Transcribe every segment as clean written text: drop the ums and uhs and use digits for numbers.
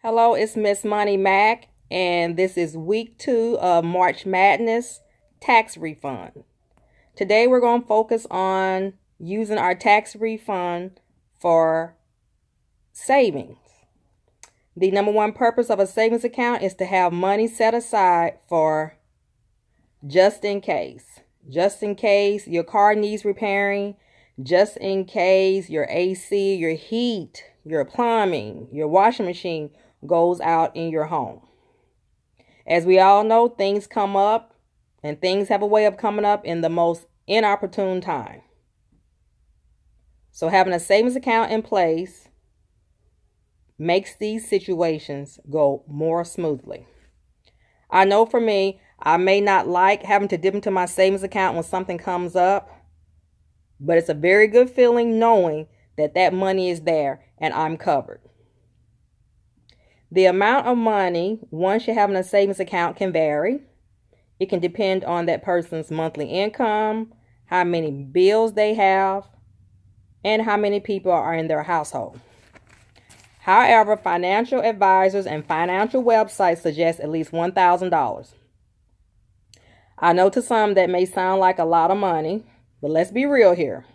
Hello, it's Miss Money Mac, and this is week 2 of March Madness tax refund. Today we're going to focus on using our tax refund for savings. The number one purpose of a savings account is to have money set aside for just in case. Just in case your car needs repairing, just in case your AC, your heat, your plumbing, your washing machine goes out in your home. As we all know, things come up, and things have a way of coming up in the most inopportune time. So having a savings account in place makes these situations go more smoothly. I know for me, I may not like having to dip into my savings account when something comes up, but it's a very good feeling knowing that that money is there and I'm covered. The amount of money one should have in a savings account can vary. It can depend on that person's monthly income, how many bills they have, and how many people are in their household. However, financial advisors and financial websites suggest at least $1,000. I know to some that may sound like a lot of money, but let's be real here.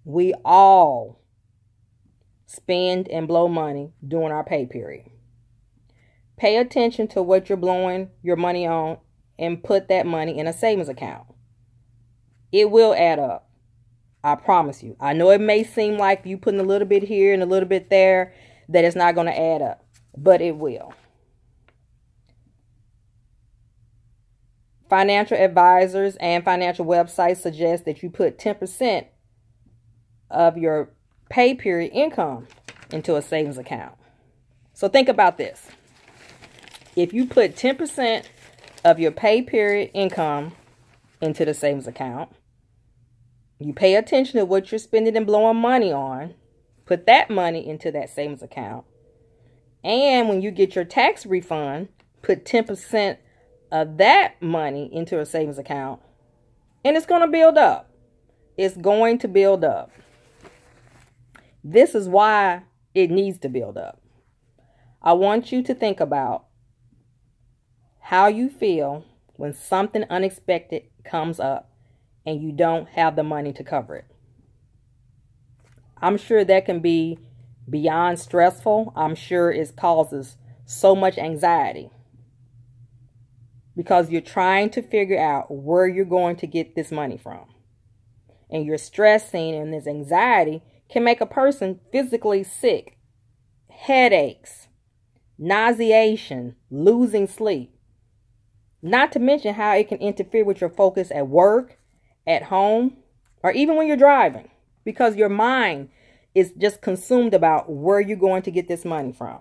We all spend and blow money during our pay period. Pay attention to what you're blowing your money on and put that money in a savings account. It will add up. I promise you. I know it may seem like you putting a little bit here and a little bit there that it's not going to add up, but it will. Financial advisors and financial websites suggest that you put 10% of your pay period income into a savings account. So think about this. If you put 10% of your pay period income into the savings account, you pay attention to what you're spending and blowing money on, put that money into that savings account, and when you get your tax refund, put 10% of that money into a savings account, and it's going to build up. It's going to build up. This is why it needs to build up. I want you to think about how you feel when something unexpected comes up and you don't have the money to cover it. I'm sure that can be beyond stressful. I'm sure it causes so much anxiety because you're trying to figure out where you're going to get this money from. And you're stressing, and this anxiety can make a person physically sick, headaches, nauseation, losing sleep. Not to mention how it can interfere with your focus at work, at home, or even when you're driving, because your mind is just consumed about where you're going to get this money from.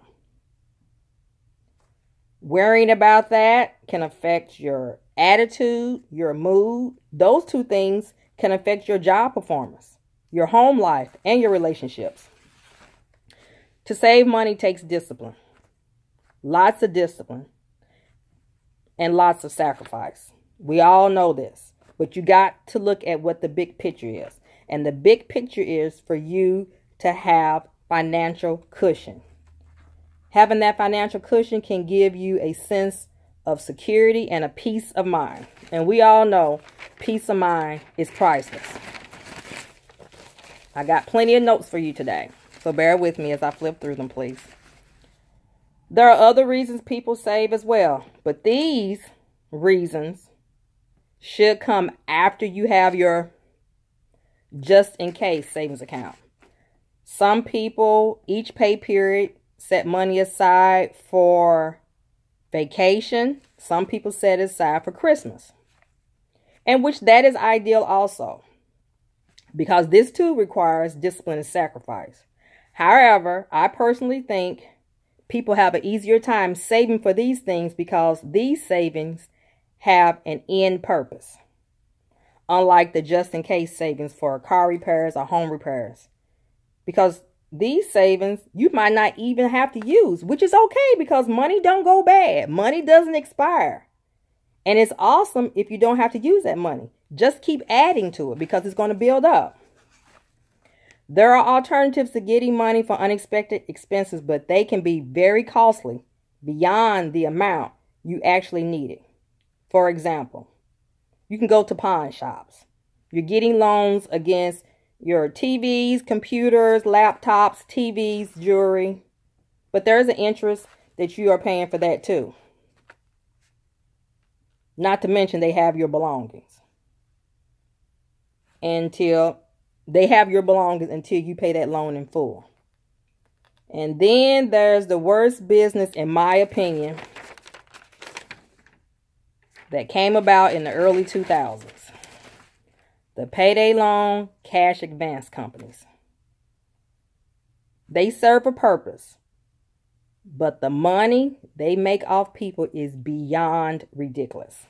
Worrying about that can affect your attitude, your mood. Those two things can affect your job performance, your home life, and your relationships. To save money takes discipline. Lots of discipline. And lots of sacrifice. We all know this. But you got to look at what the big picture is. And the big picture is for you to have financial cushion. Having that financial cushion can give you a sense of security and a peace of mind. And we all know peace of mind is priceless. I got plenty of notes for you today. So bear with me as I flip through them, please. There are other reasons people save as well, but these reasons should come after you have your just-in-case savings account. Some people, each pay period, set money aside for vacation. Some people set it aside for Christmas, and which that is ideal also, because this too requires discipline and sacrifice. However, I personally think people have an easier time saving for these things because these savings have an end purpose. Unlike the just-in-case savings for car repairs or home repairs. Because these savings you might not even have to use, which is okay because money don't go bad. Money doesn't expire. And it's awesome if you don't have to use that money. Just keep adding to it because it's going to build up. There are alternatives to getting money for unexpected expenses, but they can be very costly beyond the amount you actually needed. For example, you can go to pawn shops. You're getting loans against your TVs, computers, laptops, TVs, jewelry. But there's an interest that you are paying for that too. Not to mention they have your belongings. Until you pay that loan in full. And then there's the worst business, in my opinion, that came about in the early 2000s. The payday loan cash advance companies. They serve a purpose, but the money they make off people is beyond ridiculous.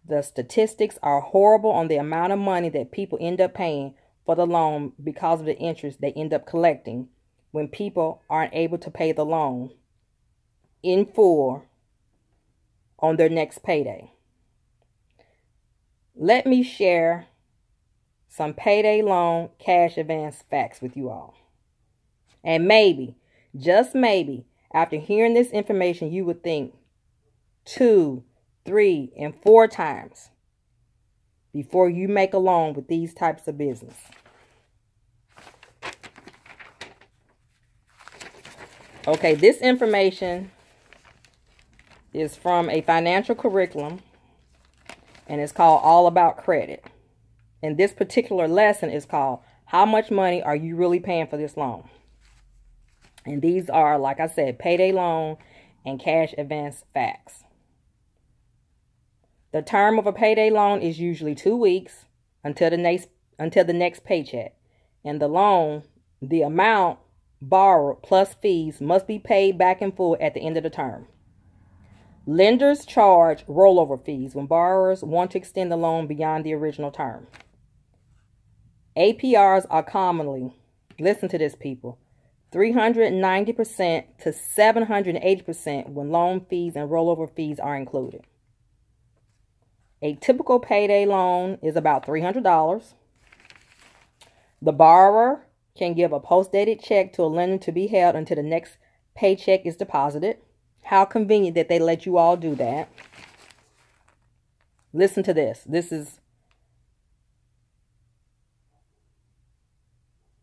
The statistics are horrible on the amount of money that people end up paying for the loan because of the interest they end up collecting when people aren't able to pay the loan in full on their next payday. Let me share some payday loan cash advance facts with you all. And maybe, just maybe, after hearing this information, you would think 2, 3, and 4 times before you make a loan with these types of business. Okay, this information is from a financial curriculum, and it's called All About Credit. And this particular lesson is called How Much Money Are You Really Paying for This Loan? And these are, like I said, payday loan and cash advance facts. The term of a payday loan is usually 2 weeks until the next paycheck. And the loan, the amount borrowed plus fees, must be paid back in full at the end of the term. Lenders charge rollover fees when borrowers want to extend the loan beyond the original term. APRs are commonly, listen to this, people, 390% to 780% when loan fees and rollover fees are included. A typical payday loan is about $300. The borrower can give a post-dated check to a lender to be held until the next paycheck is deposited. How convenient that they let you all do that. Listen to this. This is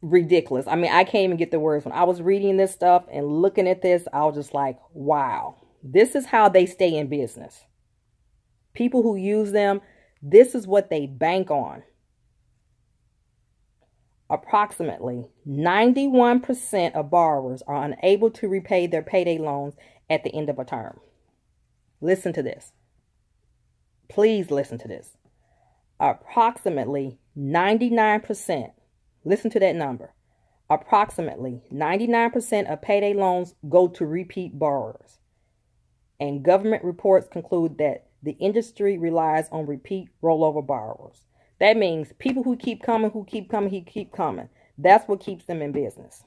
ridiculous. I mean, I can't even get the words. When I was reading this stuff and looking at this, I was just like, wow. This is how they stay in business. People who use them, this is what they bank on. Approximately 91% of borrowers are unable to repay their payday loans at the end of a term. Listen to this. Please listen to this. Approximately 99%. Listen to that number. Approximately 99% of payday loans go to repeat borrowers. And government reports conclude that the industry relies on repeat rollover borrowers. That means people who keep coming. That's what keeps them in business.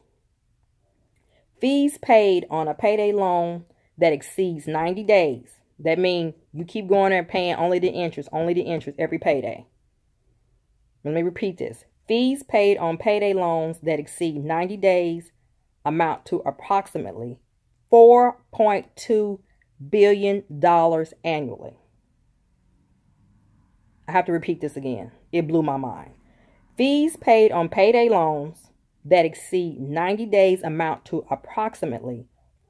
Fees paid on a payday loan that exceeds 90 days. That means you keep going there paying only the interest every payday. Let me repeat this. Fees paid on payday loans that exceed 90 days amount to approximately $4.2 billion annually. I have to repeat this again. It blew my mind. Fees paid on payday loans that exceed 90 days amount to approximately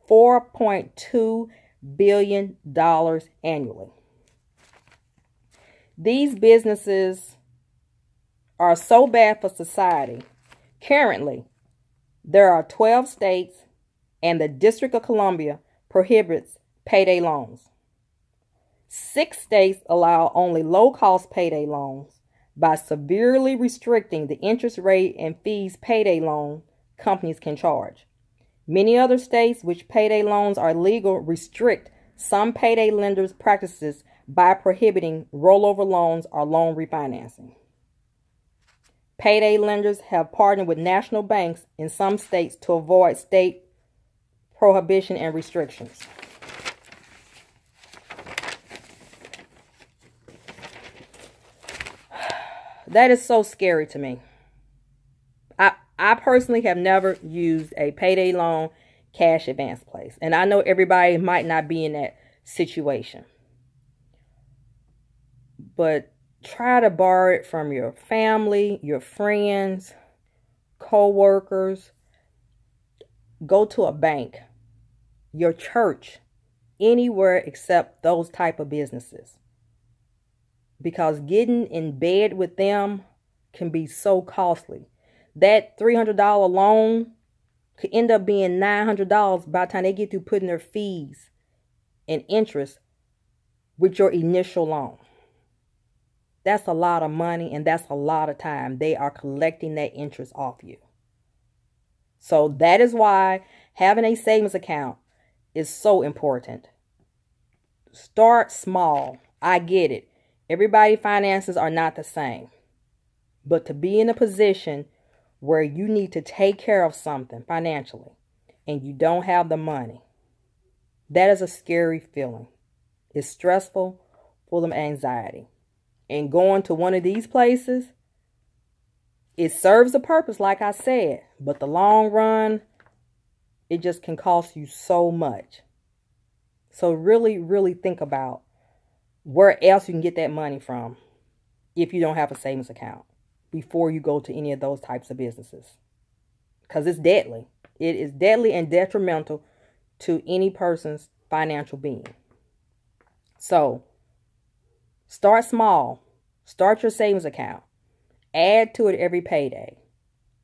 $4.2 billion annually. These businesses are so bad for society. Currently, there are 12 states and the District of Columbia prohibits payday loans. 6 states allow only low-cost payday loans by severely restricting the interest rate and fees payday loan companies can charge. Many other states which payday loans are legal restrict some payday lenders' practices by prohibiting rollover loans or loan refinancing. Payday lenders have partnered with national banks in some states to avoid state prohibition and restrictions. That is so scary to me. I personally have never used a payday loan cash advance place. And I know everybody might not be in that situation. But try to borrow it from your family, your friends, co-workers. Go to a bank, your church, anywhere except those type of businesses. Because getting in bed with them can be so costly. That $300 loan could end up being $900 by the time they get through putting their fees and interest with your initial loan. That's a lot of money, and that's a lot of time. They are collecting that interest off you. So that is why having a savings account is so important. Start small. I get it. Everybody's finances are not the same. But to be in a position where you need to take care of something financially and you don't have the money, that is a scary feeling. It's stressful, full of anxiety. And going to one of these places, it serves a purpose, like I said. But the long run, it just can cost you so much. So really, really think about where else you can get that money from if you don't have a savings account before you go to any of those types of businesses. Because it's deadly. It is deadly and detrimental to any person's financial being. So, start small. Start your savings account. Add to it every payday.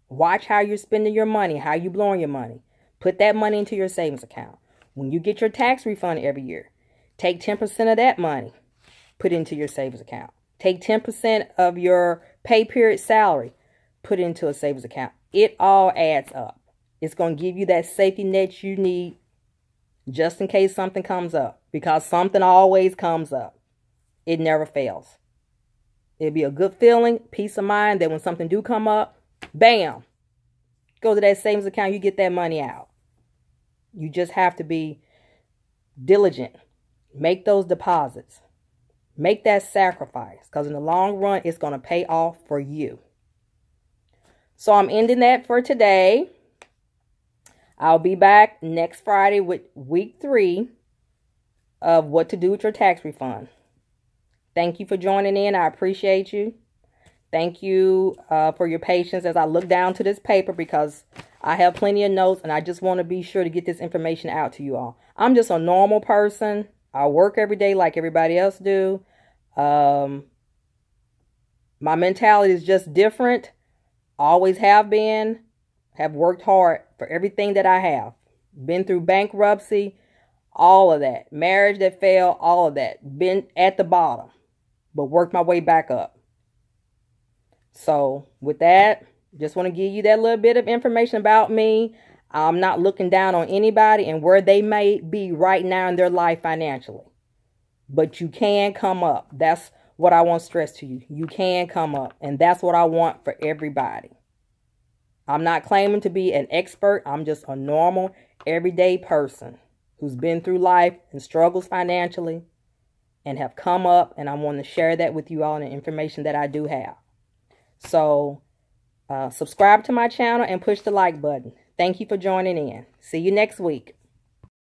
Watch how you're spending your money, how you're blowing your money. Put that money into your savings account. When you get your tax refund every year, take 10% of that money, put it into your savings account. Take 10% of your pay period salary, put it into a savings account. It all adds up. It's going to give you that safety net you need just in case something comes up. Because something always comes up. It never fails. It'll be a good feeling, peace of mind that when something do come up, bam, go to that savings account, you get that money out. You just have to be diligent. Make those deposits. Make that sacrifice, because in the long run, it's going to pay off for you. So I'm ending that for today. I'll be back next Friday with week 3 of what to do with your tax refund. Thank you for joining in. I appreciate you. Thank you for your patience as I look down to this paper, because I have plenty of notes and I just want to be sure to get this information out to you all. I'm just a normal person. I work every day like everybody else do. My mentality is just different. Always have been. Have worked hard for everything that I have. Been through bankruptcy, all of that. Marriage that failed, all of that. Been at the bottom, but worked my way back up. So with that, just want to give you that little bit of information about me. I'm not looking down on anybody and where they may be right now in their life financially. But you can come up. That's what I want to stress to you. You can come up. And that's what I want for everybody. I'm not claiming to be an expert. I'm just a normal, everyday person who's been through life and struggles financially and have come up. And I want to share that with you all and the information that I do have. So subscribe to my channel and push the like button. Thank you for joining in. See you next week.